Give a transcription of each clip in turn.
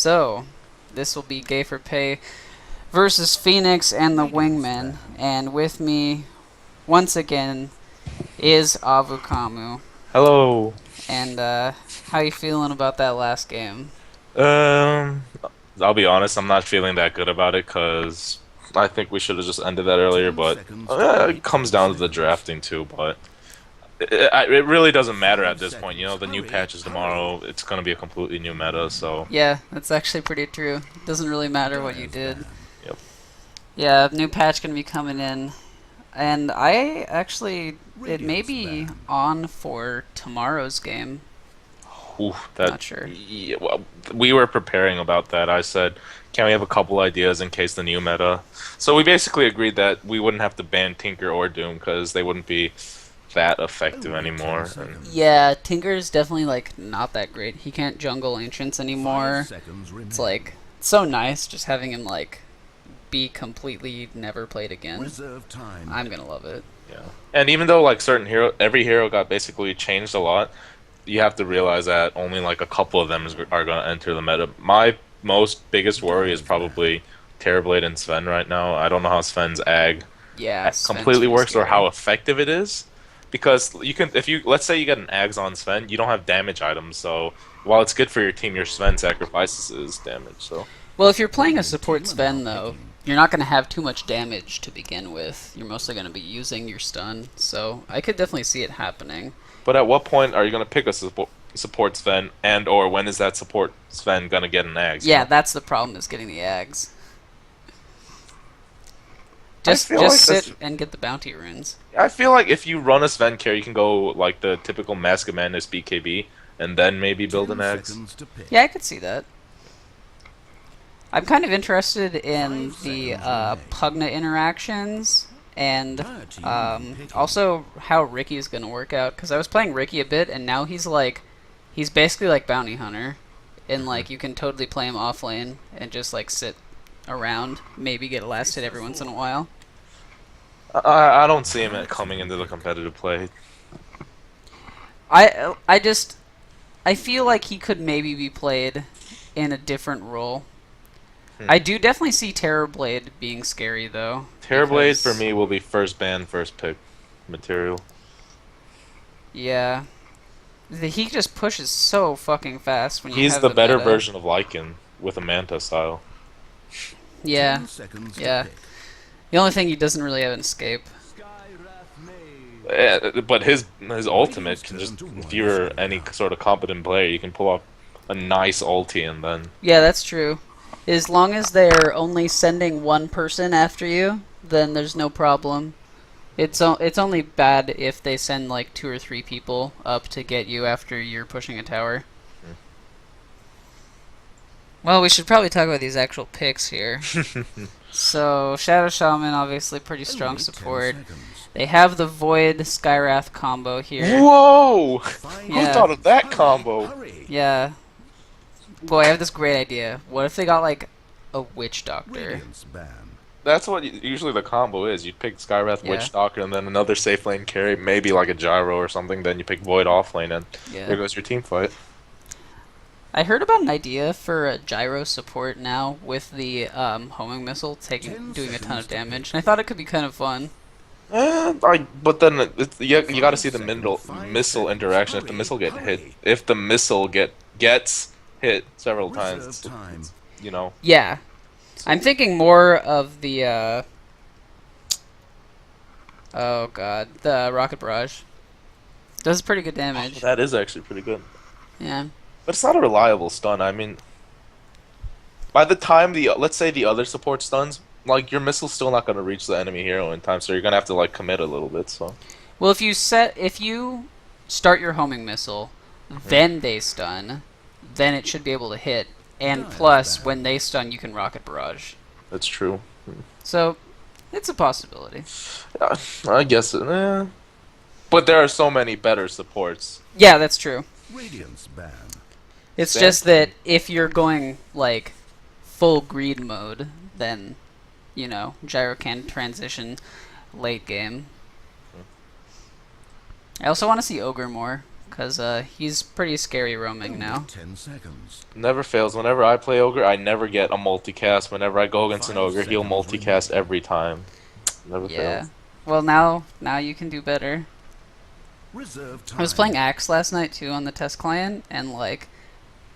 So, this will be Gay4Pay versus Phoenix and the Wingmen, and with me, once again, is Avukamu. Hello. And, how you feeling about that last game? Um, I'll be honest, I'm not feeling that good about it because I think we should have just ended that earlier, but it comes down to the drafting too, but it really doesn't matter at this point. You know, the new patch is tomorrow. It's going to be a completely new meta, so Yeah, that's actually pretty true. It doesn't really matter what you did. yep. Yeah, new patch gonna be coming in. And I actually, it may be on for tomorrow's game. Ooh, Not sure. yeah, well, we were preparing about that. I said, can we have a couple ideas in case the new meta? So we basically agreed that we wouldn't have to ban Tinker or Doom because they wouldn't be that effective anymore. And Yeah, Tinker's definitely like not that great. He can't jungle ancients anymore. It's like it's so nice just having him like be completely never played again. I'm gonna love it. yeah. And even though like every hero got basically changed a lot, you have to realize that only like a couple of them are going to enter the meta. My most biggest worry is probably Terrorblade and Sven right now. I don't know how Sven's ag Yeah, Sven's completely pretty works or scary. how effective it is. Because you can, if you let's say you get an Ags on Sven, you don't have damage items. So while it's good for your team, your Sven sacrifices damage. So Well, if you're playing a support Sven though, you're not gonna have too much damage to begin with. You're mostly gonna be using your stun, so I could definitely see it happening. but at what point are you going to pick a support Sven, and or when is that support Sven going to get an Ags? Yeah, that's the problem is getting the Ags. I Just feel like sit and get the bounty runes. I feel like if you run a Sven carry, you can go like the typical Mask of Madness BKB, and then maybe build an Axe. Yeah, I could see that. I'm kind of interested in the Pugna interactions and also how Ricky's gonna work out. Because I was playing Ricky a bit, and now he's basically like Bounty Hunter, and like you can totally play him off lane and just like sit around, maybe get a last hit every once in a while. I don't see him coming into the competitive play. I feel like he could maybe be played in a different role. I do definitely see Terrorblade being scary though. Terrorblade because- for me will be first ban, first pick material. Yeah. He just pushes so fucking fast when you He's have the better meta. version of Lycan with a Manta style. Yeah. Yeah. The only thing he doesn't really have an escape. But his ultimate can just, if you're any sort of competent player, you can pull off a nice ulti and then. Yeah, that's true. As long as they're only sending one person after you, then there's no problem. It's only bad if they send like 2 or 3 people up to get you after you're pushing a tower. Well, we should probably talk about these actual picks here. So, Shadow Shaman, obviously pretty strong support. They have the Void Skywrath combo here. Whoa! Who Yeah. thought of that combo? Yeah. Boy, I have this great idea. What if they got like a Witch Doctor? That's what usually the combo is. You pick Skywrath, Yeah. Witch Doctor, and then another safe lane carry, maybe like a Gyro or something. Then you pick Void off lane, and there Yeah. goes your team fight. I heard about an idea for a gyro support now with the homing missile doing a ton of damage, and I thought it could be kind of fun. But then you got to see the missile interaction. If the missile gets hit several times, you know. Yeah, I'm thinking more of the oh god, the rocket barrage. Does pretty good damage. That is actually pretty good. Yeah. But it's not a reliable stun. I mean, by the time let's say the other support stuns, like your missile's still not going to reach the enemy hero in time, so you're going to have to like commit a little bit. So Well, if you start your homing missile, then they stun, then it should be able to hit. And plus, when they stun, you can rocket barrage. that's true. So, it's a possibility. I guess. But there are so many better supports. Yeah, that's true. Ban. It's Sam- just that if you're going like full greed mode, then Gyro can transition late game. I also want to see Ogre more because he's pretty scary roaming now. 10 seconds. Never fails. Whenever I play Ogre, I never get a multicast. Whenever I go against an Ogre, he'll multicast every time. Never Yeah. fails. Well, now you can do better. Reserve time. I was playing Axe last night too on the test client, and like,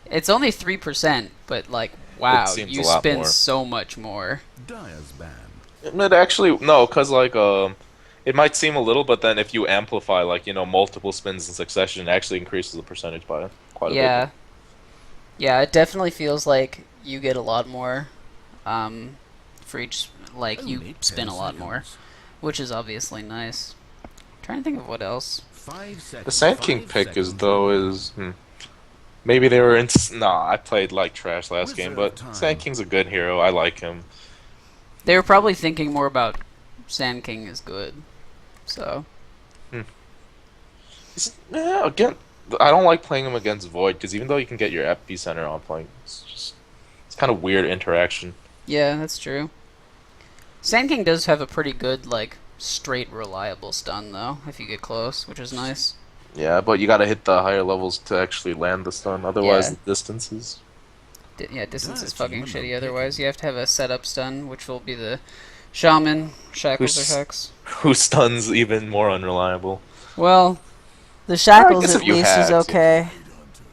it's only 3%, but like, wow, seems you a lot spend more. so much more. Dyer's ban. It actually no, cause like it might seem a little, but then if you amplify like multiple spins in succession, it actually increases the percentage by quite a Yeah. bit. Yeah, it definitely feels like you get a lot more, for each, like, you Only 10 spin a lot more, seconds. which is obviously nice. Trying to think of what else. 5 seconds. The Sand King 5 pick is seconds though remaining. is maybe they were in. Nah, I played like trash last game, Reserve but time. Sand King's a good hero. I like him. They were probably thinking more about Sand King is good, so. Again, I don't like playing him against Void because even though you can get your epicenter on playing, it's kind of weird interaction. Yeah, that's true. Sand King does have a pretty good, like, straight reliable stun, though, if you get close, which is nice. Yeah, but you gotta hit the higher levels to actually land the stun. Otherwise, Yeah. the distances. Yeah, distance is That's fucking even shitty okay. otherwise. You have to have a setup stun, which will be the Shaman, Shackles, Who's- or Hex. Who stuns even more unreliable? Well, the Shackles guess at if you least is had to. okay,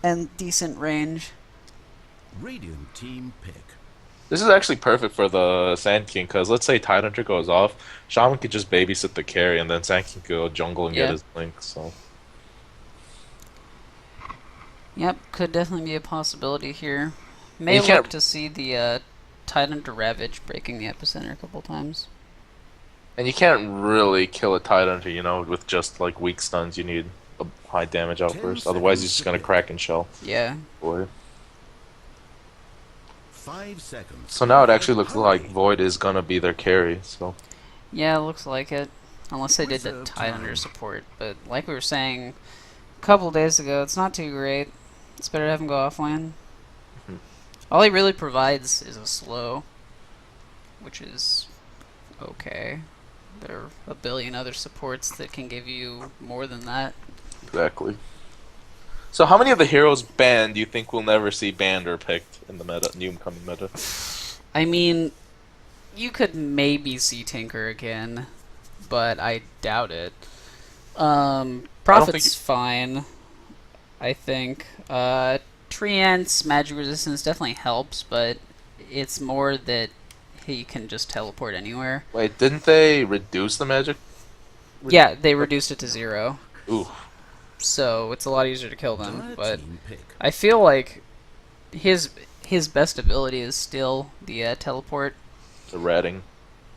and decent range. Radiant team pick. This is actually perfect for the Sand King because let's say Tidehunter goes off, Shaman could just babysit the carry, and then Sand King could go jungle and Yeah. get his blink. So Yep, could definitely be a possibility here. May You look can't- to see the Titan to Ravage breaking the epicenter a couple times. and you can't really kill a Tidehunter, with just like weak stuns. You need a high damage 10 outburst. Otherwise, he's seconds just to gonna pick. crack and shell. Yeah. Boy. 5 seconds. So now it actually looks like Void is gonna be their carry. So Yeah, looks like it. Unless they did the Reserve Titan time. under support. But like we were saying a couple days ago, it's not too great. It's better to have him go offlane. Mhm. All he really provides is a slow, which is okay. There are a billion other supports that can give you more than that. exactly. So how many of the heroes banned do you think we'll never see banned or picked in the new incoming meta? I mean, you could maybe see Tinker again, but I doubt it. Prophet's fine, I think. Treant's magic resistance definitely helps, but it's more that he can just teleport anywhere. Wait, didn't they reduce the magic? Yeah, they reduced it to 0, Ooh. so it's a lot easier to kill them, Dire but team pick. I feel like his best ability is still the teleport. The ratting,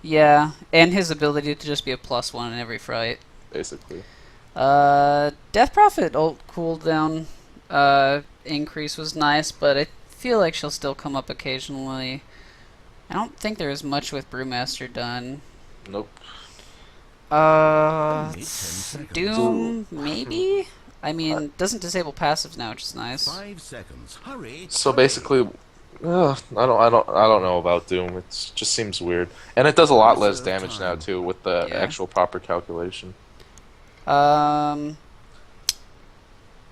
Yeah, and his ability to just be a +1 in every fight. basically. Death Prophet ult cooldown increase was nice, but I feel like she'll still come up occasionally. I don't think there is much with Brewmaster done. Nope. Uh, Only 10 seconds. Doom, maybe? I mean, doesn't disable passives now, which is nice. 5 seconds. Hurry. So hurry. basically, I don't know about Doom. It just seems weird, and it does a lot less Reserve damage now time. too with the Yeah. actual proper calculation.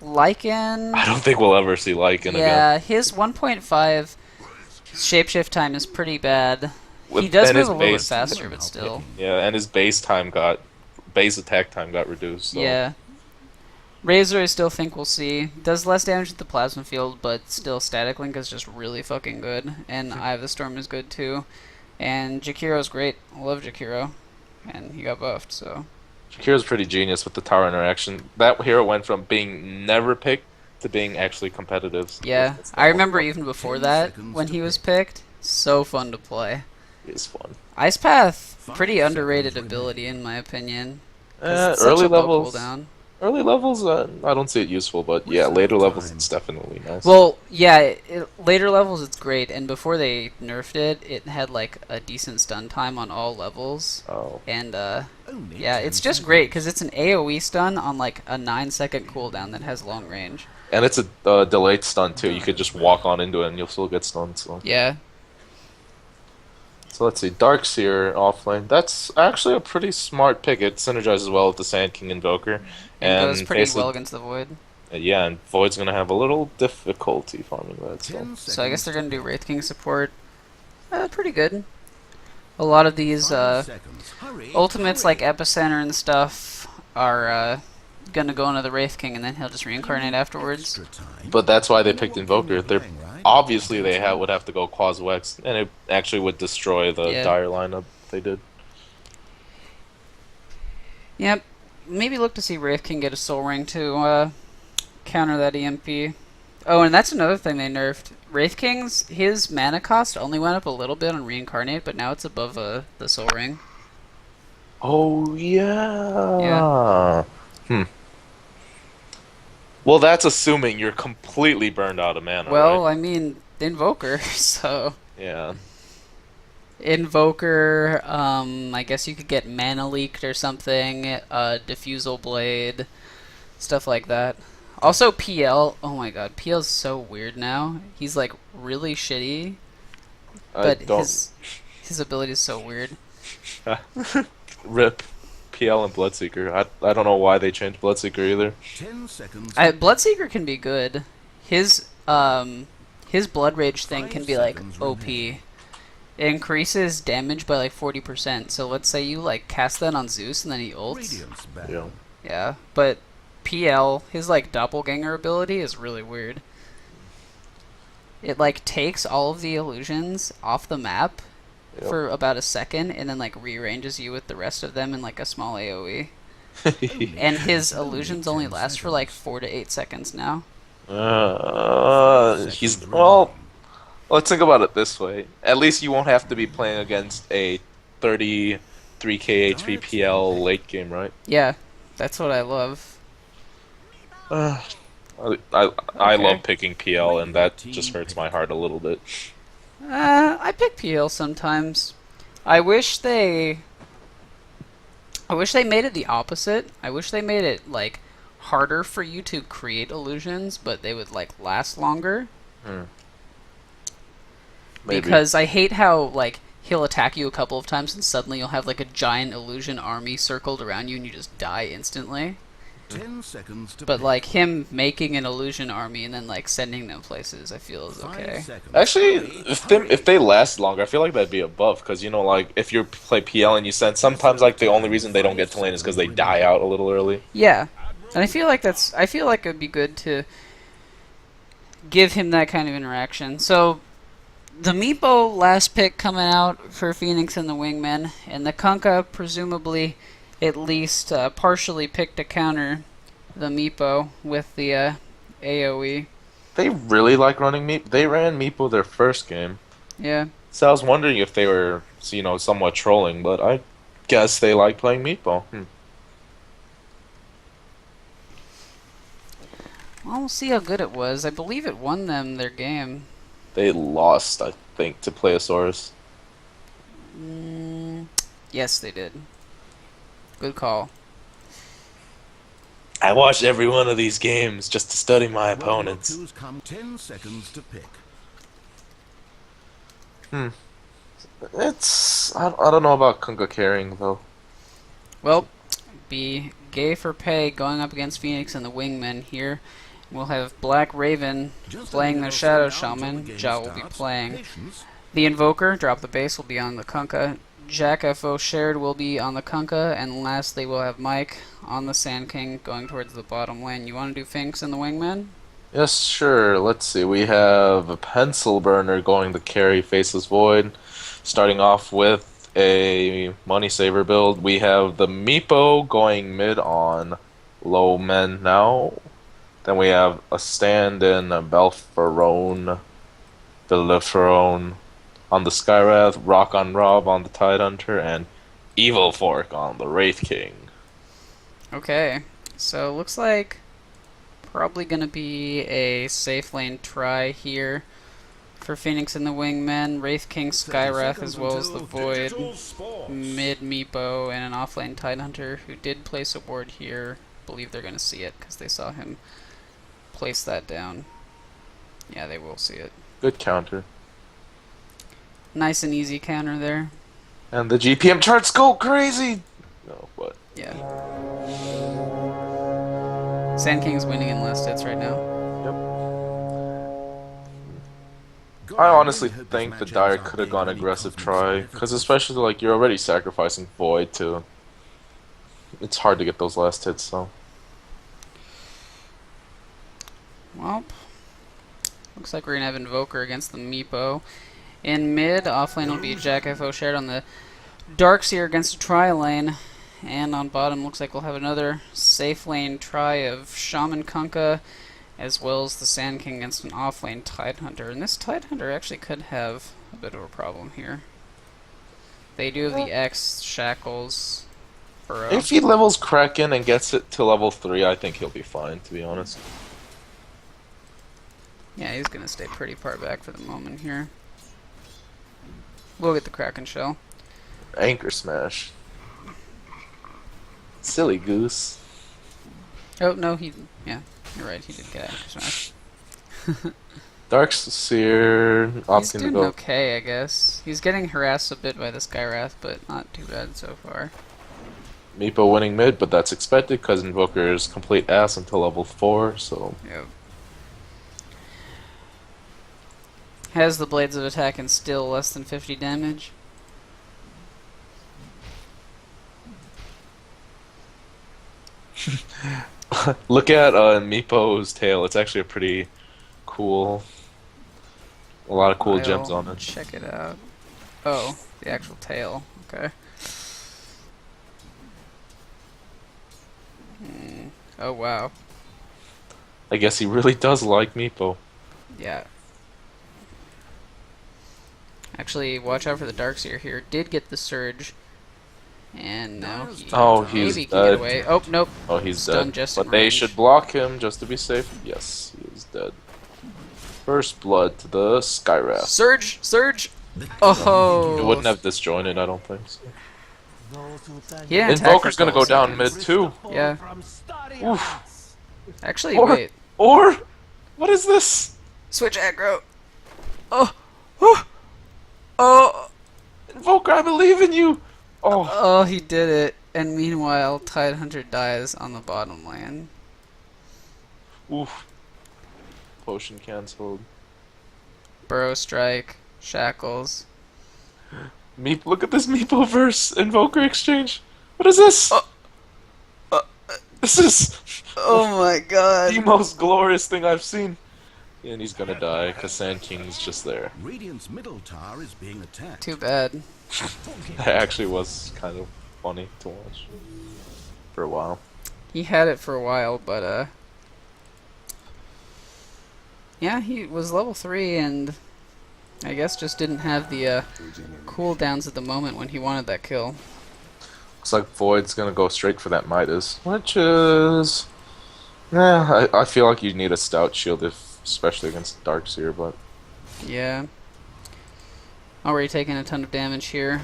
Lycan... I don't think we'll ever see Lycan again. Yeah, his 1.5 shapeshift time is pretty bad. He With- does and move his a little bit base- faster, but still. Yeah, and his base attack time got reduced. So. Yeah. Razor, I still think we'll see. Does less damage with the plasma field, but still Static Link is just really fucking good. And Eye of the Storm is good too. And Jakiro's great. I love Jakiro. And he got buffed, so. Shakira's pretty genius with the tower interaction. That hero went from being never picked to being actually competitive. So Yeah. that's I the remember fun. even before 10 that, seconds when to he was pick. picked, so fun to play. It is fun. Ice Path, 5 pretty underrated seconds ability in my opinion. 'Cause it's such Early a low levels. cooldown. Early levels, I don't see it useful, but yeah, Reserve later levels time. it's definitely nice. Well, yeah, later levels it's great, and before they nerfed it, it had like a decent stun time on all levels. Oh, And Only yeah, 10 it's just seconds. great because it's an AoE stun on like a 9-second cooldown that has long range. and it's a delayed stun too. You could just walk on into it and you'll still get stunned. Yeah, So let's see, Darkseer offlane. That's actually a pretty smart pick. It synergizes well with the Sand King Invoker, and goes and pretty basically- well against the Void. Yeah, and Void's gonna have a little difficulty farming that. So 10 So I guess seconds they're to gonna do pick. Wraith King support. Pretty good. A lot of these 5 seconds. Hurry, ultimates like hurry. Epicenter and stuff are gonna go into the Wraith King, and then he'll just You reincarnate need afterwards. extra time. but that's why they You know picked what game Invoker. you're They're playing, right? obviously they Attention. would have to go Quas-Wex, and it actually would destroy the Yeah. dire lineup they did. Yep. Maybe look to see Wraith King get a Soul Ring to counter that EMP. Oh, and that's another thing they nerfed. Wraith King's, his mana cost only went up a little bit on Reincarnate, but now it's above the Soul Ring. Oh yeah. Yeah. Well, that's assuming you're completely burned out of mana, Well, right? I mean, Invoker, so... Yeah. Invoker, I guess you could get Mana Leaked or something, Diffusal Blade, stuff like that. Also, PL, oh my god, PL's so weird now. He's like really shitty, I but don't his ability is so weird. rip PL and Bloodseeker. I don't know why they changed Bloodseeker either. 10 seconds. Bloodseeker can be good. His Blood Rage thing can be like OP. It increases damage by like 40%. So let's say you like cast that on Zeus and then he ults. Radiance bound. Yeah. Yeah, but PL, his like doppelganger ability is really weird. It like takes all of the illusions off the map Yep. for about a second and then like rearranges you with the rest of them in like a small AoE. And his illusions only last for like 4 to 8 seconds now. He's well. Let's think about it this way. At least you won't have to be playing against a 33k HP PL late game, right? Yeah, that's what I love. I Okay. love picking PL, and that just hurts my heart a little bit. I pick PL sometimes. I wish they made it the opposite. I wish they made it like harder for you to create illusions, but they would like last longer. Maybe. Because I hate how like he'll attack you a couple of times and suddenly you'll have like a giant illusion army circled around you and you just die instantly. 10 seconds to But pick. like him making an illusion army and then like sending them places, I feel is 5 okay. seconds. Actually, Hurry, if they last longer, I feel like that'd be a buff because you know, like if you play PL and you send, sometimes like the only reason they don't get to lane is because they die out a little early. Yeah, and I feel like it'd be good to give him that kind of interaction. So the Meepo last pick coming out for Phoenix and the Wingmen, and the Kunkka presumably at least partially picked to counter the Meepo with the AoE. They really like running Meep. They ran Meepo their first game, Yeah. so I was wondering if they were, you know, somewhat trolling, but I guess they like playing Meepo. Well, we'll see how good it was. I believe it won them their game. They lost, I think, to Pleiosaurus. Yes, they did. Good call. I watched every one of these games just to study my One of your opponents. cues come 10 seconds to pick. It's I don't know about Kunkka carrying though. Well, be Gay4Pay going up against Phoenix and the Wingmen here. We'll have Black Raven Just playing let their me Shadow know slow down Shaman. until the game Ja will be starts. playing. Patience. The Invoker, drop the base, will be on the Kunkka. Jack FO shared will be on the Kunkka. And lastly, we'll have Mike on the Sand King going towards the bottom lane. You want to do Finks and the Wingmen? Yes, sure. Let's see. We have a Pencil Burner going to carry Faceless Void, starting off with a Money Saver build. We have the Meepo going mid on low men now. Then we have a stand-in Belferone, Belferone on the Skywrath, Rock on Rob on the Tidehunter, and Evil Fork on the Wraith King. Okay, so looks like probably going to be a safe lane try here for Phoenix and the Wingmen. Wraith King, Skywrath, as well as the Void, mid Meepo, and an offlane Tidehunter who did place a ward here. Believe they're going to see it because they saw him place that down. Yeah, they will see it. Good counter. Nice and easy counter there. And the GPM charts go crazy! No, but Yeah. Sand King's winning in last hits right now. I honestly think the Dire could have gone aggressive try, because especially like you're already sacrificing Void to. It's hard to get those last hits, so. Well, looks like we're gonna have Invoker against the Meepo. In mid, offlane will be Jack FO shared on the Darkseer against a Tri lane. And on bottom, looks like we'll have another safe lane try of Shaman Kunkka, as well as the Sand King against an offlane Tidehunter. And this Tidehunter actually could have a bit of a problem here. They do have the X, Shackles, Burrow. If he levels Kraken and gets it to level 3, I think he'll be fine, to be honest. Yeah, he's going to stay pretty far back for the moment here. We'll get the Kraken Shell. Anchor Smash. Silly goose. Oh, no, yeah, you're right, he did get Anchor Smash. Darkseer He's opting to doing go. okay, I guess. He's getting harassed a bit by the Skywrath, but not too bad so far. Meepo winning mid, but that's expected because Invoker is complete ass until level 4, so. Yep. Has the Blades of Attack and still less than 50 damage. Look at Meepo's tail. It's actually a pretty cool. A lot of cool gems on it. Check it out. Oh, the actual tail. Okay. Oh, wow. I guess he really does like Meepo. Yeah. Actually, watch out for the Darkseer here. Did get the Surge. And now he he's maybe can dead. get away. Oh, nope. Oh, he's Stunned dead. just But in they range. should block him just to be safe. Yes, he is dead. First blood to the Skywrath. Surge! Surge! Oh! It wouldn't have disjointed, I don't think. So. He didn't attack Invoker's for gonna go 12 down seconds. mid too. Yeah. Oof. Actually, Or- wait. Or what is this? Switch aggro. Oh! Oh! Oh! Invoker, I believe in you. Oh, Oh, he did it. And meanwhile, Tidehunter dies on the bottom lane. oof. Potion cancelled. Burrow Strike, Shackles. Meep, look at this Meepo verse Invoker exchange. What is this? This is Oh my god. the most glorious thing I've seen. And he's gonna die because Sand King's just there. Radiant's middle tower is being attacked. Too bad. That actually was kind of funny to watch for a while. He had it for a while, but yeah, he was level 3 and I guess just didn't have the cooldowns at the moment when he wanted that kill. Looks like Void's gonna go straight for that Midas, which is... Yeah, I feel like you need a stout shield, especially against Darkseer, but... Yeah. Already taking a ton of damage here.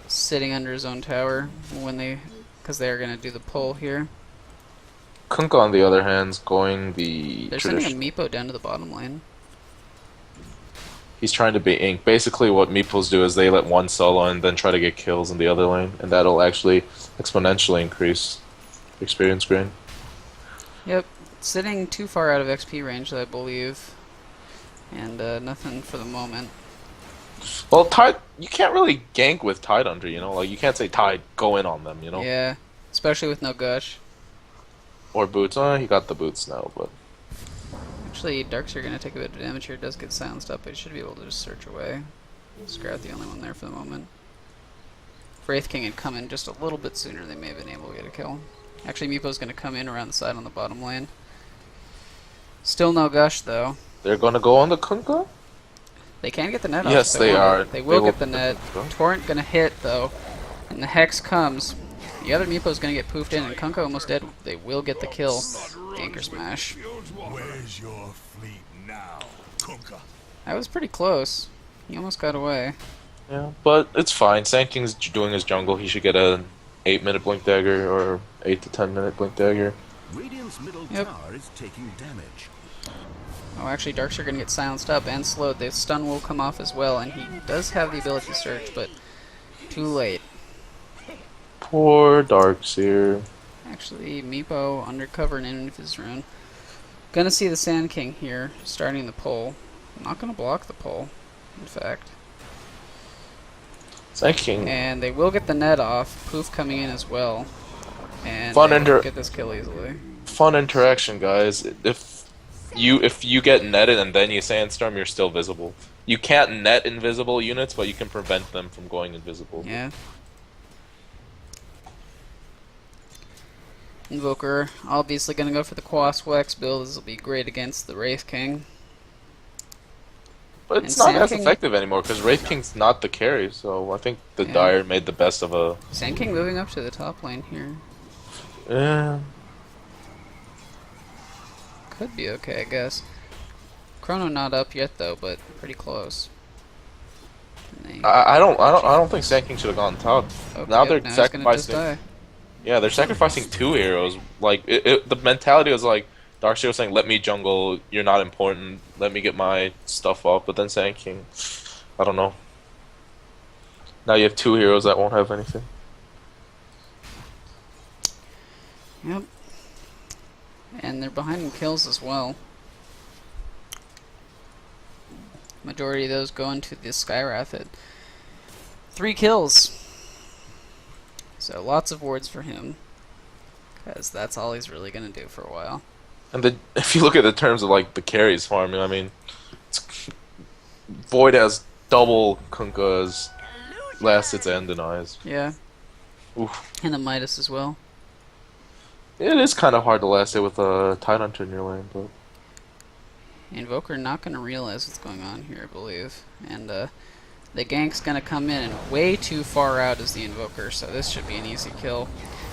Sitting under his own tower because they're going to do the pull here. Kunkka, on the other hand, is going the They're sending a tradition. Meepo down to the bottom lane. He's trying to be Ink. Basically, what Meeples do is they let one solo and then try to get kills in the other lane, and that'll actually exponentially increase experience gain. Yep. Sitting too far out of XP range, I believe. And nothing for the moment. Well, Tide, you can't really gank with Tide under, you know? Like, you can't say Tide, go in on them, you know? Yeah. Especially with no Gush. Or Boots. He got the Boots now, but... Actually, Darks are going to take a bit of damage here. It does get silenced up, but he should be able to just search away. Scrap the only one there for the moment. If Wraith King had come in just a little bit sooner, they may have been able to get a kill. Actually, Meepo's going to come in around the side on the bottom lane. Still no Gush, though. They're gonna go on the Kunkka? They can get the net off. Yes, if they want are. it. They will They get the will net. get the Kunkka. Torrent going to hit, though. And the Hex comes. The other Meepo's going to get poofed in, and Kunkka almost dead. They will get the kill. Anchor Smash. Where's your fleet now, Kunkka? That was pretty close. He almost got away. Yeah, but it's fine. Sand King's doing his jungle. He should get a 8-minute Blink Dagger or 8 to 10-minute Blink Dagger. Radiant's middle Yep. tower is taking damage. Oh, actually, Darks are going to get silenced up and slowed. The stun will come off as well, and he does have the ability to search, but too late. Poor Darkseer. Actually, Meepo undercover and in with his rune. Gonna see the Sand King here, starting the pull. I'm not gonna block the pull, in fact. Thank you. And they will get the net off. Poof coming in as well. And Fun they inter- will get this kill easily. Fun interaction, guys. If you get netted and then you sandstorm, you're still visible. You can't net invisible units, but you can prevent them from going invisible. Yeah. Invoker, obviously gonna go for the Quaswex build. This will be great against the Wraith King. But it's And not Sand as King- effective anymore because Wraith King's not the carry, so I think the Yeah. Dire made the best of a. Sand King moving up to the top lane here. Yeah. Could be okay, I guess. Chrono not up yet though, but pretty close. And they- I don't think Sand King should have gone top. oh, Now yep, they're now he's gonna just sacrificing. die. Yeah, they're sacrificing 2 heroes. Like the mentality was like Darkseer was saying, "Let me jungle. You're not important. Let me get my stuff up." But then Sand King, I don't know. Now you have 2 heroes that won't have anything. Yep. And they're behind in kills as well. Majority of those going to the Skywrath at 3 kills. So lots of wards for him. Because that's all he's really going to do for a while. And if you look at the terms of like the carries farming, I mean, Void has double Kunkka's last hits and denies. Yeah. Oof. And the Midas as well. It is kind of hard to last hit with a Tidehunter in your lane, but Invoker not going to realize what's going on here, I believe. And the gank's going to come in, and way too far out is the Invoker, so this should be an easy kill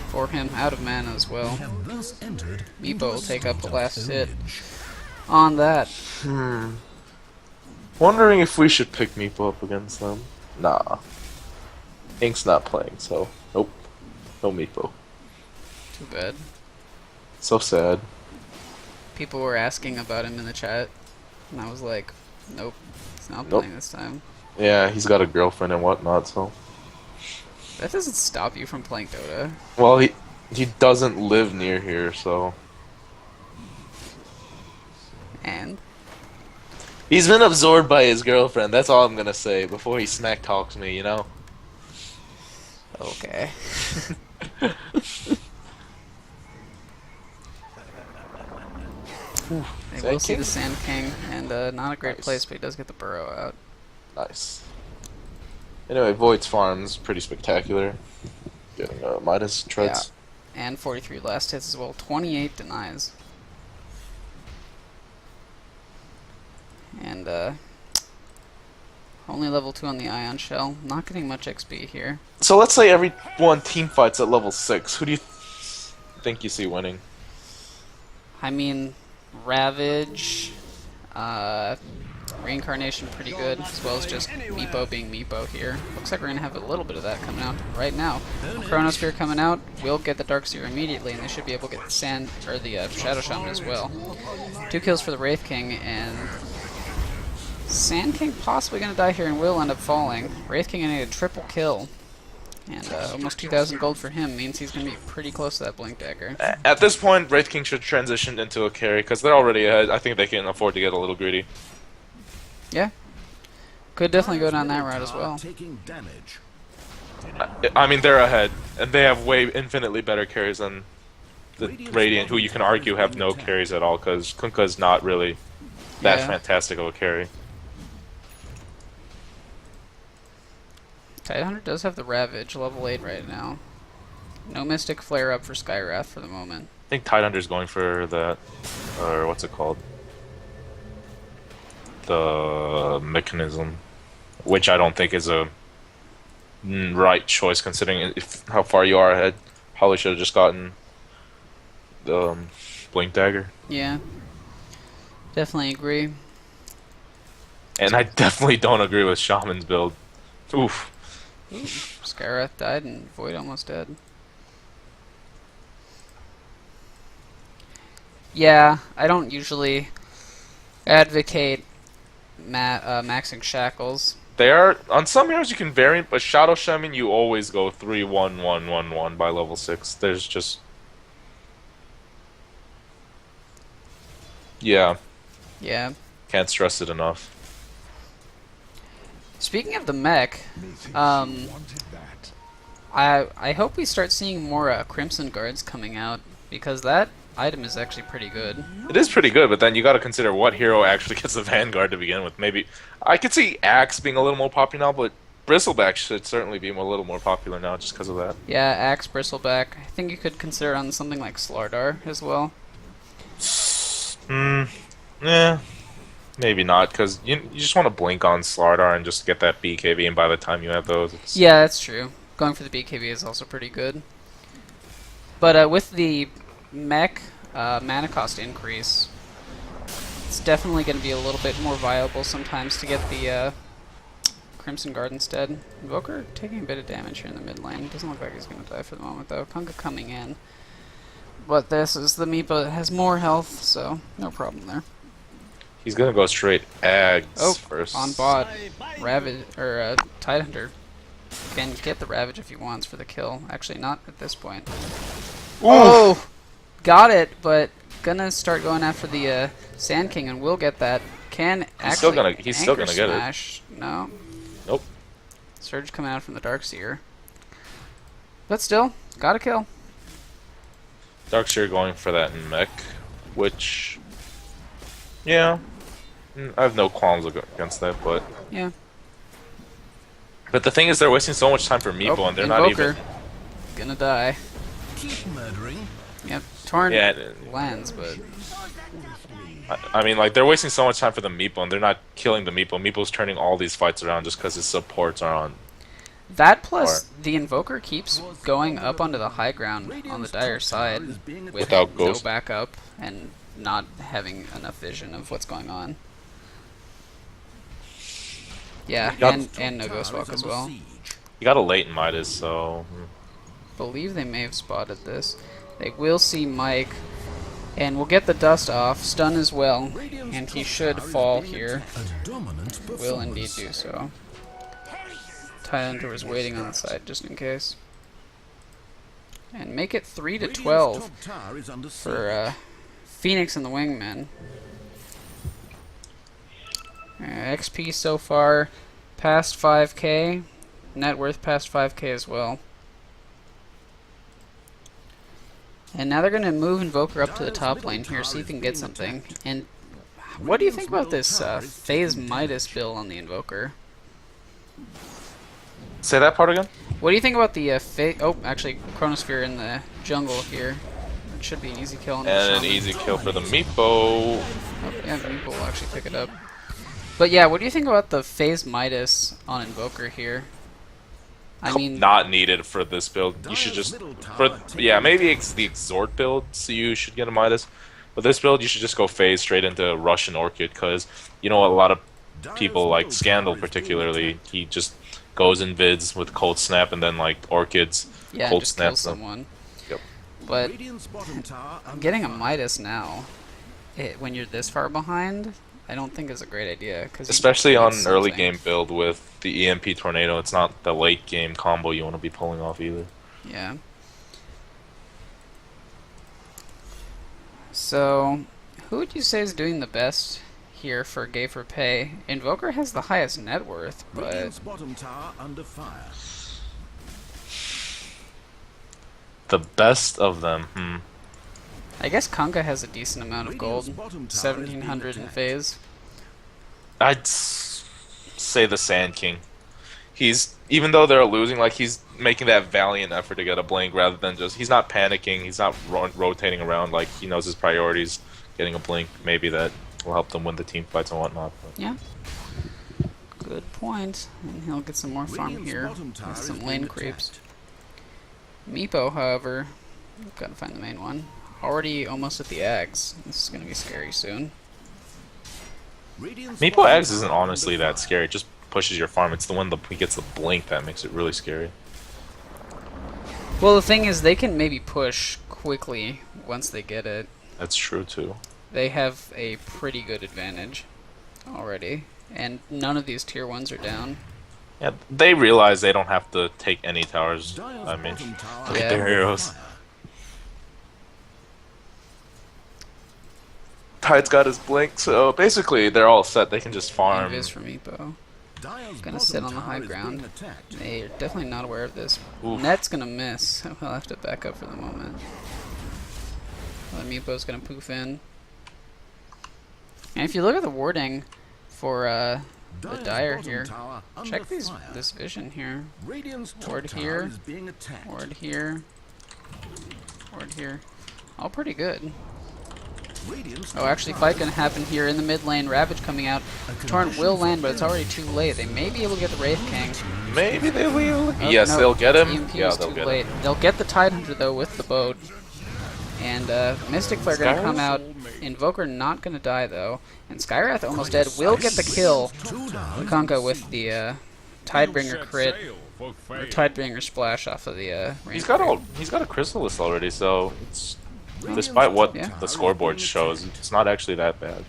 for him, out of mana as well. Have thus entered Meepo into will take up the Slaughter last hit Village. on that. wondering if we should pick Meepo up against them. Nah. Ink's not playing, so nope. No Meepo. Too bad. So sad. People were asking about him in the chat, and I was like, nope, he's not Nope. playing this time. Yeah, he's got a girlfriend and whatnot, so. That doesn't stop you from playing Dota. Well, he doesn't live near here, so. And He's been absorbed by his girlfriend, that's all I'm gonna say before he smack talks me, you know? okay. They will Sand see King? the Sand King, and not a great Nice. place, but he does get the burrow out. Nice. Anyway, Void's farm's pretty spectacular. Getting Midas treads. And 43 last hits as well. 28 denies. And only level 2 on the Ion Shell. Not getting much XP here. So let's say everyone team fights at level 6. Who do you think you see winning? I mean, Ravage, Reincarnation pretty good, as well as just Meepo being Meepo here. Looks like we're going to have a little bit of that coming out right now. Chronosphere coming out, we'll get the Darkseer immediately, and they should be able to get the Sand, or the Shadow Shaman as well. 2 kills for the Wraith King, and Sand King possibly going to die here and will end up falling. Wraith King going to get a triple kill. And almost 2,000 gold for him means he's going to be pretty close to that Blink Dagger. At this point, Wraith King should transition into a carry, because they're already ahead. I think they can afford to get a little greedy. Yeah. Could definitely go down that route as well. Taking damage. I mean, they're ahead, and they have way infinitely better carries than the Radiant, who you can argue have no carries at all, because Kunkka's not really that Yeah. fantastic of a carry. Tidehunter does have the Ravage, level 8 right now. No Mystic Flare up for Skywrath for the moment. I think Tidehunter's going for that, or what's it called? The mechanism, which I don't think is a right choice considering how far you are ahead. Probably should have just gotten the Blink Dagger. Yeah. Definitely agree. And I definitely don't agree with Shaman's build. Oof. Skywrath died and Void almost dead. Yeah, I don't usually advocate maxing Shackles. They are on some heroes you can vary, but Shadow Shaman you always go 3-1-1-1-1 by level 6. There's just Yeah, Yeah. can't stress it enough. Speaking of the mech, Wanted that. I hope we start seeing more Crimson Guards coming out, because that item is actually pretty good. It is pretty good, but then you got to consider what hero actually gets the Vanguard to begin with. Maybe I could see Axe being a little more popular now, but Bristleback should certainly be a little more popular now just because of that. Yeah, Axe, Bristleback. I think you could consider on something like Slardar as well. Yeah, maybe not, because you just want to blink on Slardar and just get that BKB, and by the time you have those, it's... Yeah, that's true. Going for the BKB is also pretty good. But with the mech mana cost increase, it's definitely going to be a little bit more viable sometimes to get the Crimson Guard instead. Invoker taking a bit of damage here in the mid lane. Doesn't look like he's going to die for the moment though. Kunkka coming in. But this is the Meepo that has more health, so no problem there. He's gonna go straight Ags Oh, first. on bot. Ravage, or Tidehunter can get the Ravage if he wants for the kill. Actually, not at this point. Oh! Got it, but gonna start going after the Sand King and will get that. Can actually He's still gonna get it. smash. No. Nope. Surge coming out from the Darkseer. But still, got a kill. Darkseer going for that mech, which, yeah, I have no qualms against that, but Yeah. the thing is, they're wasting so much time for Meepo, Oh, and they're not even. Invoker. Gonna die. Keep murdering. Yep. Torn Yeah, lands, but I mean, like, they're wasting so much time for the Meepo, and they're not killing the Meepo. Meepo's turning all these fights around just because his supports are on. that plus the Invoker keeps going up onto the high ground on the Dire side with Without no Ghost. backup and not having enough vision of what's going on. Yeah, Got- and no Ghost Walk as well. You got a late Midas, so Believe they may have spotted this. They will see Mike, and we'll get the dust off, stun as well, and he should fall here. A dominant Will indeed performance. do so. Tidehunter was waiting on the side just in case. And make it 3 to 12 Radiant's top tower is under for Phoenix and the Wingmen. XP so far past 5k, net worth past 5k as well. And now they're going to move Invoker up to the top lane here, see if he can get something. And what do you think about this Phase Midas build on the Invoker? say that part again. What do you think about the oh, actually, Chronosphere in the jungle here. It should be an easy kill on the And an Shaman. easy kill for the Meepo. Oh, yeah, Meeple will actually pick it up. But yeah, what do you think about the Phase Midas on Invoker here? I mean, Not needed for this build. You should just maybe it's the Exhort build, so you should get a Midas. But this build, you should just go phase straight into Russian Orchid, because you know a lot of people like Scandal particularly. He just goes in vids with Cold Snap and then like Orchids yeah, Cold just kill Snaps them. someone. Yep. But Radiant's bottom tower under getting a fire. Midas now, when you're this far behind, I don't think is a great idea. Especially on an early game build with the EMP Tornado, it's not the late game combo you want to be pulling off either. Yeah. So, who would you say is doing the best here for Gay4Pay? Invoker has the highest net worth, but Radiant's bottom tower under fire. The best of them, I guess Kunkka has a decent amount of Radiant's gold. bottom tower is being 1700 in attacked. phase. I'd say the Sand King. He's, even though they're losing, like, he's making that valiant effort to get a blink rather than just, he's not panicking, he's not rotating around, like, he knows his priorities. Getting a blink, maybe that will help them win the team fights and whatnot. But Yeah. Good point. And he'll get some more farm Radiant's here bottom tower with is some being lane attacked. creeps. Meepo, however, gotta find the main one. Already almost at the Ags. This is gonna be scary soon. Radiant's Meepo bottom Eggs isn't tower honestly under that fire. scary, it just pushes your farm. It's the one that he gets the blink that makes it really scary. Well, the thing is, they can maybe push quickly once they get it. That's true too. They have a pretty good advantage already, and none of these tier 1s are down. Yeah, they realize they don't have to take any towers. Dire's I mean, bottom tower look Yeah. at their under heroes. fire. Tide's got his blink, so basically they're all set. They can just farm. Invis from Meepo. Dire's Gonna bottom sit on the tower high is ground. being attacked. They're definitely not aware of this. Oof. Net's gonna miss. He'll have to back up for the moment. Meepo's gonna poof in. And if you look at the warding for the Dire's Dire bottom here, tower under check fire. this vision here. Radiant's top Ward tower here. is being attacked. Ward here. Ward here. All pretty good. Radiant's Oh, top actually, tower fight is gonna happen here in the mid lane. Ravage coming out. Torrent will land, but it's already too late. They may be able to get the Wraith King. Maybe they will. Oh, Yes, no, they'll get him. EMP Yeah, was they'll too get late. him. They'll get the Tidehunter though with the boat. And Mystic Flare gonna come out. Invoker not gonna die though. And Skywrath almost dead. Will get the kill. Lukanka with the Tidebringer crit. Or Tidebringer splash off of the He's got a Chrysalis already, so it's, despite what the scoreboard shows, it's not actually that bad.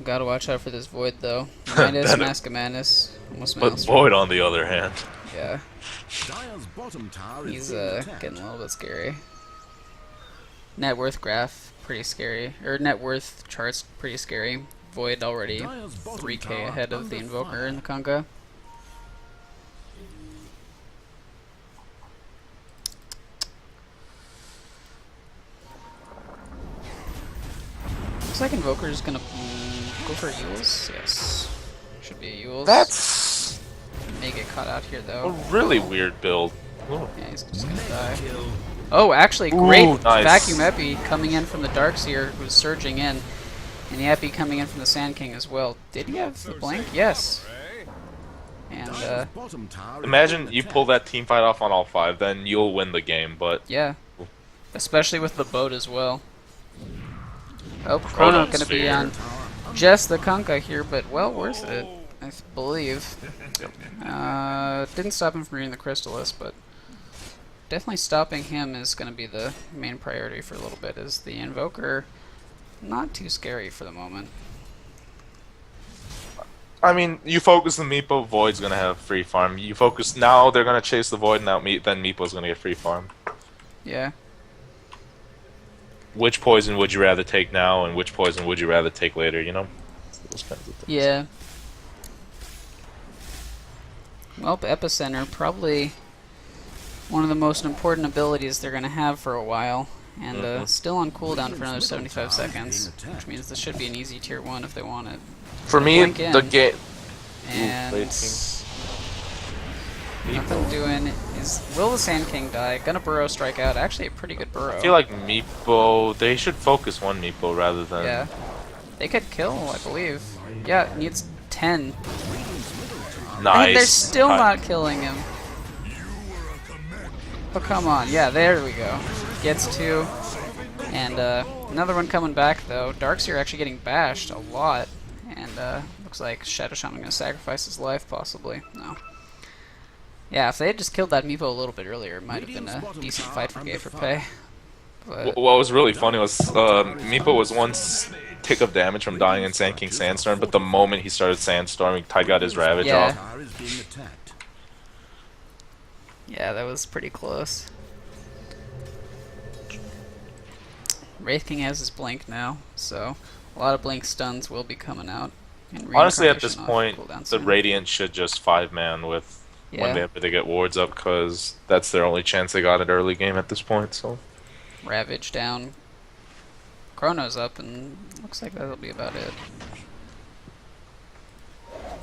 Gotta watch out for this Void though. Minus Mask of Madness. Almost But Maelstrom. Void, on the other hand, Yeah. Dire's bottom tower He's is being attacked. getting a little bit scary. Net worth graph, pretty scary. Or net worth charts, pretty scary. Void already Dire's bottom 3k tower ahead of the under Invoker fire. and the Conga. Looks like Invoker is gonna go for Yules. Yes. Should be a Yules. that's May get caught out here a though. really weird build. Ooh. Yeah, he's just gonna die. Oh, actually, great nice. vacuum epi coming in from the Darkseer, who's surging in, and the epi coming in from the Sand King as well. Did he have the blink? Yes. And Dire's bottom tower is Imagine being you attacked. pull that team fight off on all 5, then you'll win the game. But yeah, especially with the boat as well. Oh, Chrono gonna be on just the Kunkka here, but well worth it, I believe. Didn't stop him from reading the Crystallis, but definitely stopping him is going to be the main priority for a little bit. Is the Invoker not too scary for the moment? I mean, you focus the Meepo, Void's gonna have free farm. You focus now, they're gonna chase the Void, and then Meepo's gonna get free farm. Yeah. Which poison would you rather take now, and which poison would you rather take later? You know, those kinds of things. Yeah. Well, Epicenter, probably one of the most important abilities they're going to have for a while. And still on cooldown for another 75 seconds, which means this should be an easy tier 1 if they want it. For me, Blink in. the game. And Wraith nothing doing is... Will the Sand King die? Gonna Burrow strike out. Actually, a pretty good Burrow. I feel like Meepo. They should focus one Meepo rather than. Yeah. They could kill, I believe. Yeah, it needs 10. Nice. And they're still Cut. not killing him. Oh, come on. Yeah, there we go. Gets 2. And another one coming back, though. Darkseer actually getting bashed a lot. And looks like Shadow Shaman going to sacrifice his life, possibly. No. Yeah, if they had just killed that Meepo a little bit earlier, it might have been a decent fight for Gay4Pay. But What was really funny was Meepo was one tick of damage from dying in Sand King Sandstorm, but the moment he started Sandstorming, Ty got his Ravage Yeah. off. Tower is being attacked. yeah, that was pretty close. Wraith King has his blink now, so a lot of blink stuns will be coming out. And Honestly, at this Reincarnation off point, cooldown the soon. Radiant should just 5-man with Yeah. whenever they get wards up, because that's their only chance they got at early game at this point. So Ravage down. Chrono's up, and looks like that'll be about it.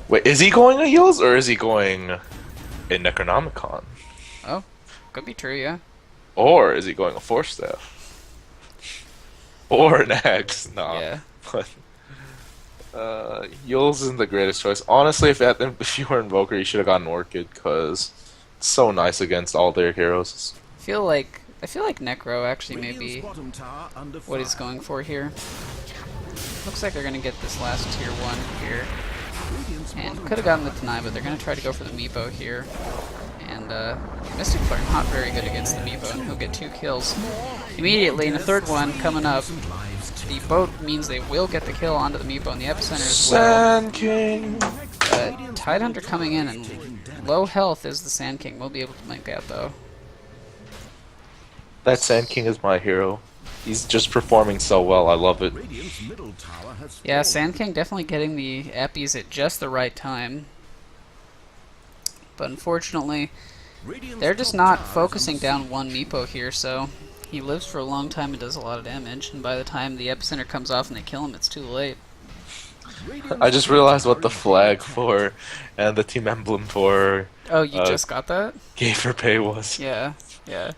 wait, is he going a heals or is he going a Necronomicon, Oh, could be true, yeah. or is he going a Force Staff, or an Axe? Nah. Yeah. But Yules isn't the greatest choice. Honestly, if you were Invoker, you should have gotten Orchid, because it's so nice against all their heroes. I feel like Necro actually may Radiant's be bottom tower under what he's fire. going for here. Looks like they're gonna get this last tier 1 here. Radiant's And bottom could have gotten the deny, but they're gonna try to go for the Meepo here. And Mystic Flare not very good against the Meepo, and he'll get 2 kills immediately. And a third one coming up. The boat means they will get the kill onto the Meepo and the Epicenter as well. Sand King. Tidehunter coming in, and low health is the Sand King. We'll be able to make that though. That Sand King is my hero. He's just performing so well. I love it. Radiant's middle tower has Yeah, fallen. Sand King definitely getting the eppies at just the right time. But unfortunately, Radiant's they're just top not tower is focusing under down siege. one Meepo here, so he lives for a long time and does a lot of damage, and by the time the epicenter comes off and they kill him, it's too late. Radiant's I just top realized tower what the is being flag attacked. for and the team emblem for Oh, you Uh, just got that? Gay4Pay was. Yeah, yeah.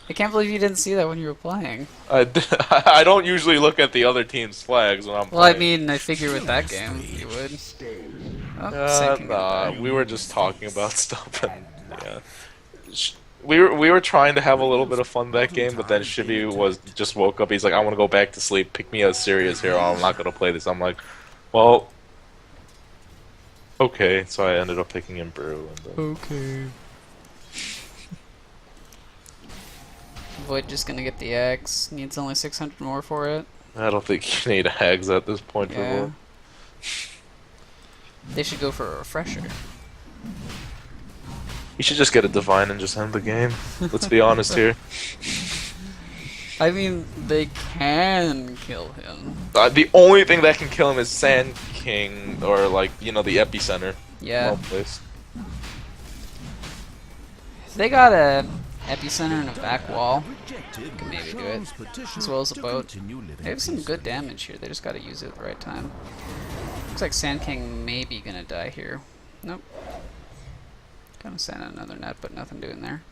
I can't believe you didn't see that when you were playing. I don't usually look at the other team's flags when I'm Well, I playing. mean, I figure with that game, you would. Oh, Sand King gonna die. We were just talking about stuff, and yeah, we were trying to have a little bit of fun that game, but then Shivi was just woke up. He's like, I want to go back to sleep. Pick me a serious hero. I'm not gonna play this. I'm like, well, okay. So I ended up picking him Brew. And then, Okay. Void just gonna get the X. Needs only 600 more for it. I don't think you need hags at this point for Yeah. Void. They should go for a refresher. You should just get a divine and just end the game. Let's be honest here. I mean, they can kill him. The only thing that can kill him is Sand King or like the epicenter. Yeah. Well placed. If they got a epicenter and a back wall, Rejected can maybe do it. Sean's petition as well as a to boat. continue living They have some good peacefully. damage here. They just gotta use it at the right time. Looks like Sand King may be gonna die here. Nope. Gonna send another net, but nothing doing there.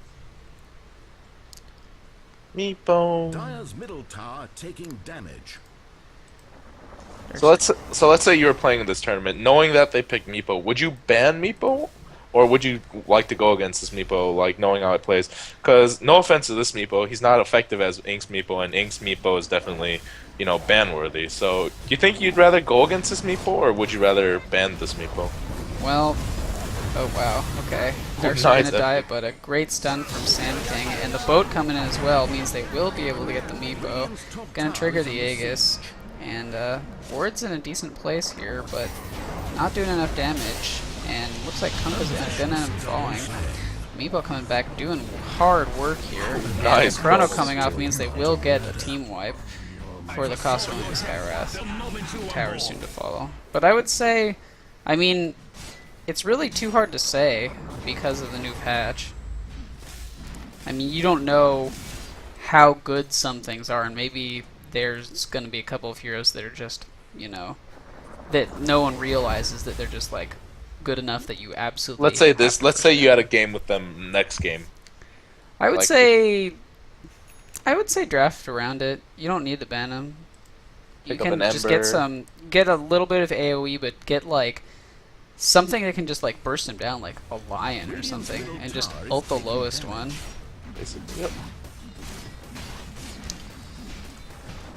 Meepo. Dire's middle tower taking damage. So let's say you were playing in this tournament, knowing that they picked Meepo. Would you ban Meepo, or would you like to go against this Meepo, like knowing how it plays? Because no offense to this Meepo, he's not effective as Ink's Meepo, and Ink's Meepo is definitely ban worthy. So do you think you'd rather go against this Meepo, or would you rather ban this Meepo? Well, oh wow, okay. Darks Nice, are gonna die, epic. but a great stun from Sand King, and the boat coming in as well means they will be able to get the Meepo. Gonna trigger the Aegis, and Ward's in a decent place here, but not doing enough damage, and looks like Kumpa's gonna end up falling. Meepo coming back, doing hard work here, and Nice the Chrono cross. coming off means they will get a team wipe for the cost of the Skywrath. Tower's soon to follow. But I would say, I mean, it's really too hard to say because of the new patch. I mean, you don't know how good some things are, and maybe there's going to be a couple of heroes that are just, that no one realizes that they're just like good enough that you absolutely. Let's say have this. to Let's push say it. you had a game with them next game. I would like- say. I would say draft around it. You don't need to ban them. You Pick up can an just Ember. get a little bit of AOE, but get like something that can just like burst him down, like a lion or something, and just ult the lowest one. Basically, yep.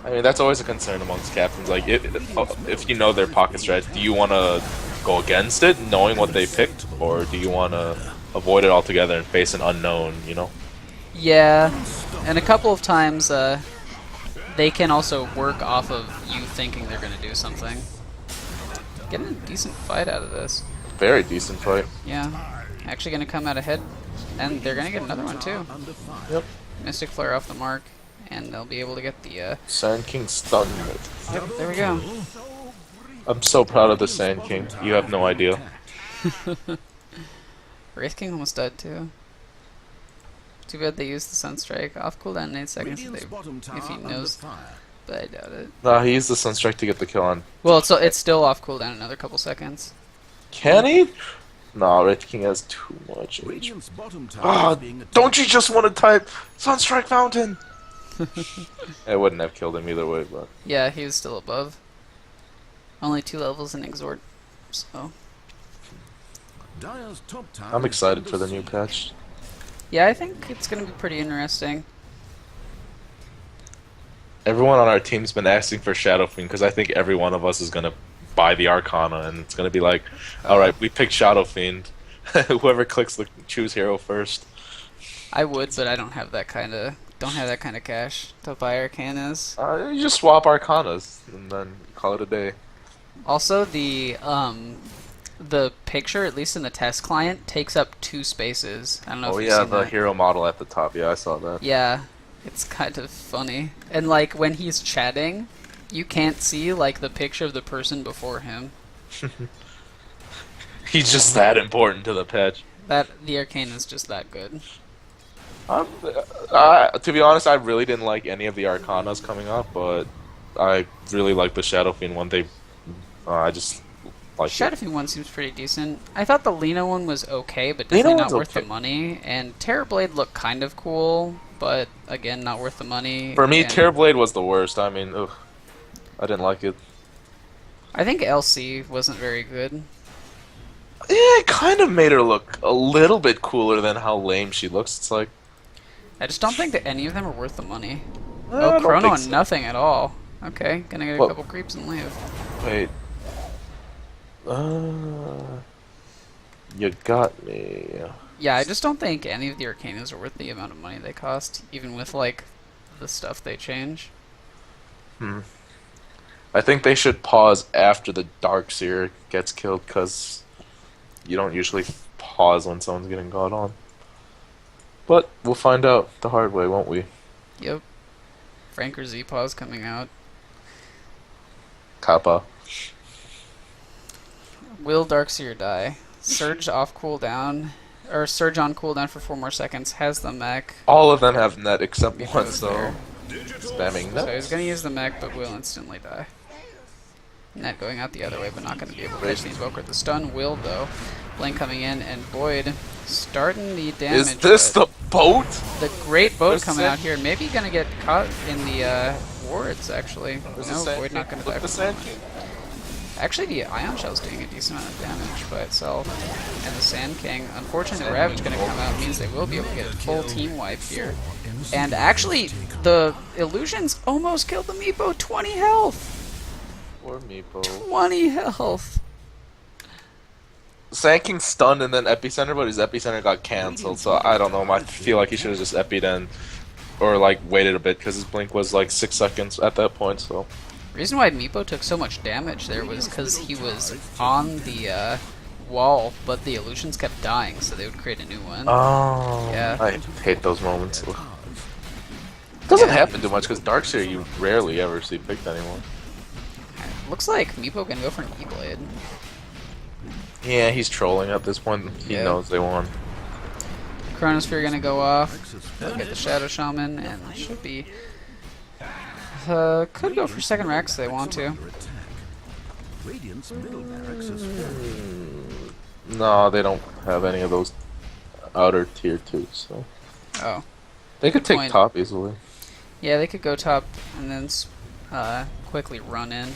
I mean, that's always a concern amongst captains. Like, if you know their pocket strat, do you want to go against it, knowing what they picked, or do you want to avoid it altogether and face an unknown? Yeah, and a couple of times they can also work off of you thinking they're going to do something. Getting a decent fight out of this. Very decent fight. Yeah, actually going to come out ahead, and they're going to get another one too. Under fire. Yep. Mystic Flare off the mark, and they'll be able to get the. Sand King stunned. Yep, there we go. I'm so proud of the Sand King. You have no idea. Wraith King almost died too. Too bad they used the Sunstrike off cooldown in 8 seconds Radiant's bottom tower if he under knows, fire. but I doubt it. Nah, he used the Sunstrike to get the kill on. Well, it's still off cooldown another couple seconds. Can he? Nah, Wraith King has too much. Radiant's bottom tower Ah, is being attacked. don't you just want to type Sunstrike Fountain? It wouldn't have killed him either way, but Yeah, he was still above. Only 2 levels in Exhort, so. Dire's top tower I'm is excited under for the new siege. patch. Yeah, I think it's gonna be pretty interesting. Everyone on our team's been asking for Shadow Fiend because I think every one of us is gonna buy the Arcana, and it's gonna be like, all right, we picked Shadow Fiend. Whoever clicks the choose hero first. I would, but I don't have that kind of cash to buy Arcanas. You just swap Arcanas and then call it a day. Also, the picture, at least in the test client, takes up 2 spaces. I don't know Oh if you've yeah, seen the that. hero model at the top. Yeah, I saw that. Yeah, It's kind of funny. And like when he's chatting, you can't see like the picture of the person before him. He's just that important to the patch. The arcane is just that good. To be honest, I really didn't like any of the Arcanas coming up, but I really like the Shadow Fiend one. I just like Shadow it. Fiend one seems pretty decent. I thought the Lena one was okay, but Lena definitely not one's worth the okay. money. And Terrorblade looked kind of cool, but again, not worth the money. For me, and Terrorblade was the worst. I mean, ugh, I didn't like it. I think LC wasn't very good. Yeah, it kind of made her look a little bit cooler than how lame she looks. It's like, I just don't think that any of them are worth the money. I Oh, don't Chrono think on so. nothing at all. Okay, gonna get a Well- couple creeps and leave. Wait. You got me. Yeah, I just don't think any of the Arcanas are worth the amount of money they cost, even with like the stuff they change. I think they should pause after the Darkseer gets killed, because you don't usually pause when someone's getting got on. But we'll find out the hard way, won't we? Yep. Franker Z-Pause coming out. Kappa. Will Darkseer die? Surge off cooldown, or Surge on cooldown for 4 more seconds. Has the mech. All of them have net except Meepo one, is so there. spamming So net. he's gonna use the mech, but will instantly die. Net going out the other way, but not gonna be able to catch the Invoker. The stun will though. Blink coming in, and Void starting the damage. Is this but the boat? the great boat There's coming Sand- out here? Maybe gonna get caught in the wards actually. There's No, the Sand Void not King gonna with die the from Sand that. King. Actually, the Ion Shell's doing a decent amount of damage by itself. And the Sand King, unfortunately, Ravage going to come out means they will be able to get a full team wipe here. And actually, the Illusions almost killed the Meepo. 20 health! Poor Meepo. 20 health! Sand King stunned and then Epicenter, but his Epicenter got cancelled, so I don't know. I feel like he should have just Epi'd in, or like waited a bit, because his blink was like 6 seconds at that point, so. The reason why Meepo took so much damage there was because he was on the wall, but the Illusions kept dying, so they would create a new one. Oh. Yeah. I hate those moments. It doesn't Yeah. happen too much, because Darkseer you rarely ever see picked anymore. Looks like Meepo can go for an E-Blade. Yeah, he's trolling at this point. He Yeah. knows they won. Chronosphere gonna go off. They'll get the Shadow Shaman, and it should be. Could go for second Rex if they want to. Under attack. Radiant's middle barracks is full. No, they don't have any of those outer tier 2s, so. Oh. They could take point. top easily. Yeah, they could go top and then quickly run in.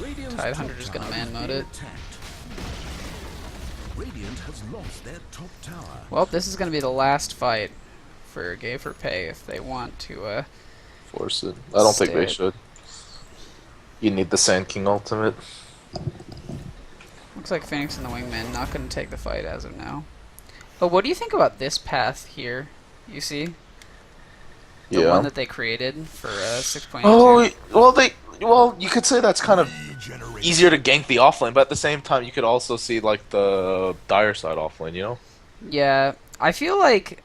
Radiant's Tidehunter top just gonna tower man is mode being it. attacked. Radiant has lost their top tower. Well, this is gonna be the last fight for Gay4Pay if they want to, Force it. I don't think they Stay. should. You need the Sand King ultimate. Looks like Phoenix and the Wingmen not gonna take the fight as of now. But what do you think about this path here? You see? The Yeah. one that they created for 6.2. Well, you could say that's kind of easier to gank the offlane, but at the same time, you could also see like the dire side offlane, you know? Yeah, I feel like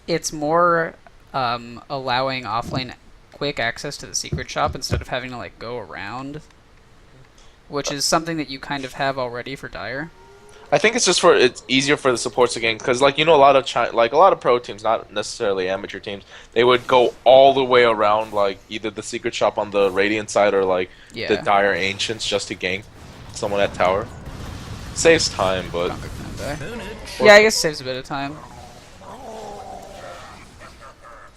it's more allowing offlane quick access to the secret shop instead of having to like go around, which is something that you kind of have already for Dire. I think it's easier for the supports to gank because, like, you know, a lot of pro teams, not necessarily amateur teams, they would go all the way around like either the secret shop on the Radiant side or like the Yeah. Dire Ancients just to gank someone at tower. Saves time, but Conquer can die. Yeah, I guess it saves a bit of time.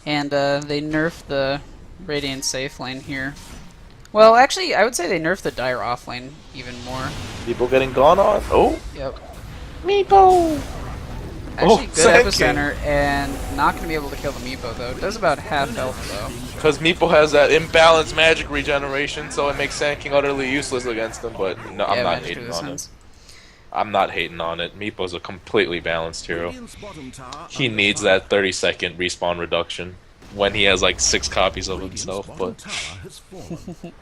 And they nerfed the Radiant safe lane here. Well, actually, I would say they nerfed the Dire off lane even more. people getting gone on. Oh, Yep. Meepo! Actually, good Sand King. epicenter, and not going to be able to kill the Meepo, though. It does about half health, though. Because Meepo has that imbalanced magic regeneration, so it makes Sand King utterly useless against him, but no, I'm Yeah, not magic hating on it. resistance. I'm not hating on it. Meepo's a completely balanced hero. Radiant's bottom tower He under needs fire. that 30-second respawn reduction when he has like 6 copies of Radiant's himself, bottom but tower has fallen.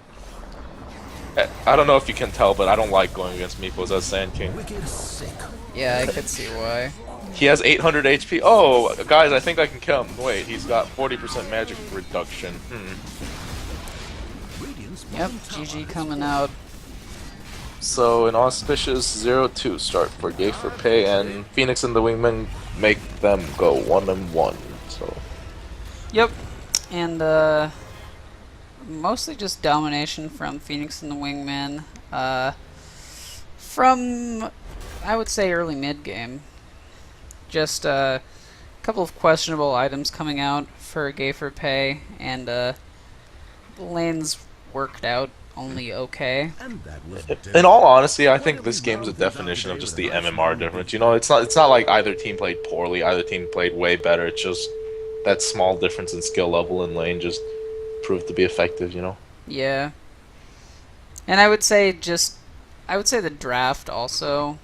I don't know if you can tell, but I don't like going against Meepos as Sand King. Wicked sick. Yeah, I could see why. He has 800 HP. Oh, guys, I think I can kill him. Wait, he's got 40% magic reduction. Radiant's Yep, bottom tower GG has coming fallen. out. So an auspicious 0-2 start for Gay4Pay, and Phoenix and the Wingmen make them go 1-1. So Yep, and mostly just domination from Phoenix and the Wingmen. From, I would say, early mid game. Just a couple of questionable items coming out for Gay4Pay, and the lanes worked out only okay. And that was in all honesty, I think this game's a definition of just the MMR difference. You know, it's not like either team played poorly, either team played way better. It's just that small difference in skill level in lane just proved to be effective, you know. Yeah. And I would say the draft also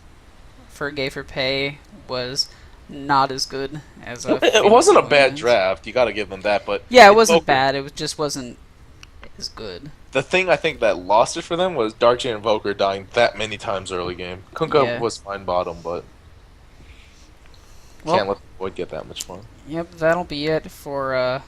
for Gay4Pay was not as good as It wasn't a bad Wingmen's. draft. You got to give them that, but Yeah, it wasn't over. bad. It just wasn't as good. The thing I think that lost it for them was Darkjay and Invoker dying that many times early game. Kunkka Yeah. was fine bottom, but Well, can't let the Void get that much fun. yep, that'll be it for